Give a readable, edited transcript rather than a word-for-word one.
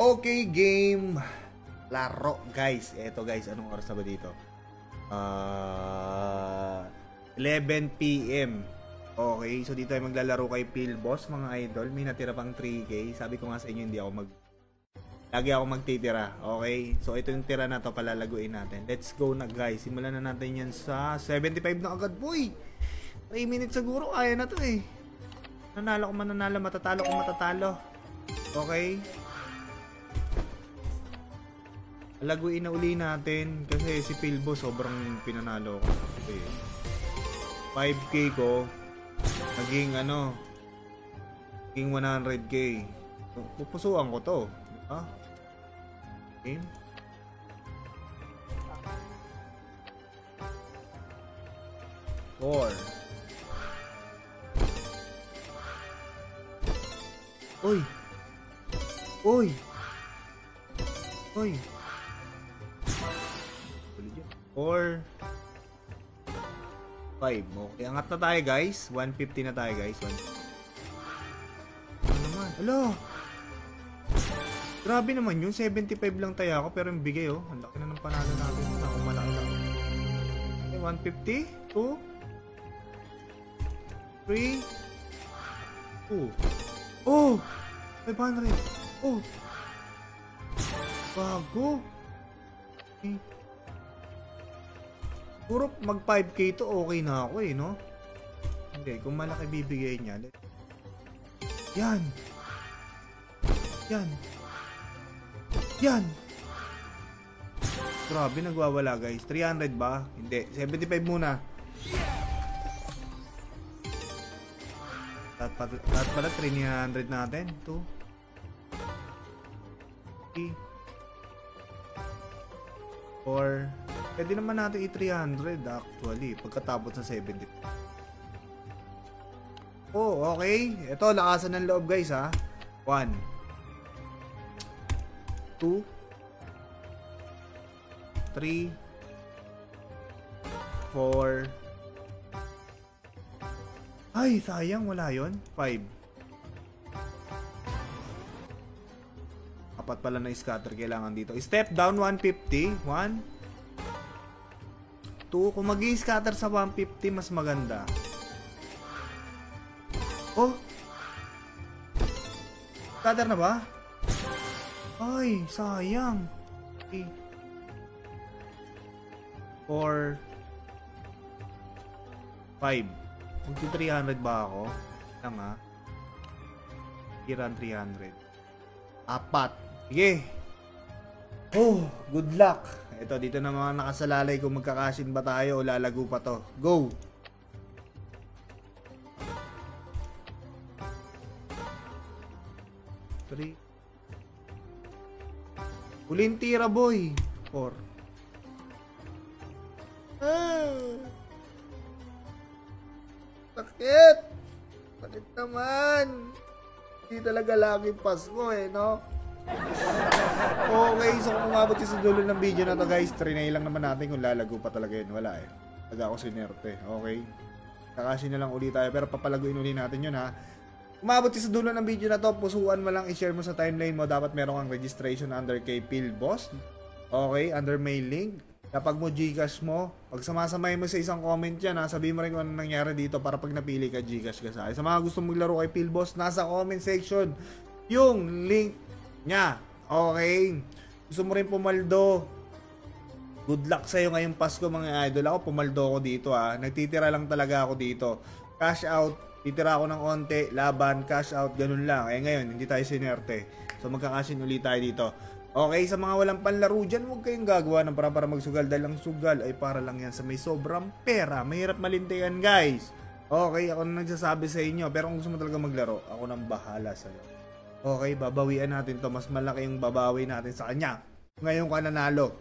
Okay, game. Laro, guys. Eto, guys. Anong oras na ba dito? 11 PM. Okay, so dito ay maglalaro kay Philboss, mga idol. May natira pang 3K. Sabi ko nga sa inyo, lagi ako magtitira. Okay, so ito yung tira na to, palalaguin natin. Let's go na, guys. Simulan na natin yan sa 75 na agad, boy. 3 minutes siguro, kaya na to eh. Nanalo ko mananalo, matatalo ko matatalo. Okay. Laguin na uli natin kasi si Philboss sobrang pinanalo ko. Okay. 5K ko naging naging 100K. Pupusuan ko to, diba? Okay. Four. Uy. Uy. Uy. 4 5. Okay, angat na tayo, guys. 150 na tayo, guys. Ano naman? Alo. Grabe naman yun. 75 lang tayo ako pero yung bigay, oh. Ang laki na ng panalo natin. Ako malaki lang. Okay, 150. 2 3 2. Oh! 500. Oh! Bago. Okay. Siguro mag 5K to okay na ako eh, no? Hindi, kung malaki bibigay niya. Yan! Yan! Yan! Grabe, nagwawala, guys. 300 ba? Hindi, 75 muna. Lahat pala 300 natin. 2 3 4. Pwede naman natin i-300 actually pagkatapos sa 70. Oh, okay. Ito, lakasan ng loob, guys, ha. 1 2 3 4. Ay, sayang, wala yon. 5. Apat pala na scatter kailangan dito. Step down 150. 1 2. Kung mag-i-scatter sa 150, mas maganda. Oh! Scatter na ba? Ay, sayang. 3 4 5. Magti-300 ba ako? Lang, ha? Kiran 300. 4. Sige. Oh, good luck. Ito, dito na mga nakasalalay kung magkakasin ba tayo o lalago pa to. Go! Three. Huling tira, boy. 4. Sakit! Sakit naman. Hindi talaga laging Pasko eh, no? Okay, so kung umabot sa dulo ng video na to, guys, trinay lang naman natin kung lalago pa talaga yun. Wala eh. Taga ako sinerte. Okay? Kakasin na lang ulit tayo pero papalaguin ulit natin yun, ha. Umabot sa dulo ng video na to, pusuan mo lang, i-share mo sa timeline mo. Dapat meron kang registration under kay Philboss. Okay? Under my link. Kapag mo Gcash mo, pag samasamay mo sa isang comment yan, ha, sabihin mo rin kung ano nangyari dito para pag napili ka, Gcash ka sa akin. Sa mga gusto maglaro kay Philboss, nasa comment section yung link niya. Okay? Gusto mo rin pumaldo. Good luck sa'yo ngayong Pasko, mga idol. Ako pumaldo ako dito, ha. Nagtitira lang talaga ako dito. Cash out, titira ako ng onte, laban, cash out, ganun lang. Eh ngayon, hindi tayo sinerte. So magkakasin ulit tayo dito. Okay, sa mga walang panlaro dyan, huwag kayong gagawa ng para magsugal dahil ang sugal ay para lang yan sa may sobrang pera. Mahirap malintigan, guys. Okay, ako na nagsasabi sa inyo. Pero kung gusto mo talaga maglaro, ako nang bahala sa'yo. Okay, babawian natin to. Mas malaki yung babawi natin sa kanya. Ngayon ka nanalo.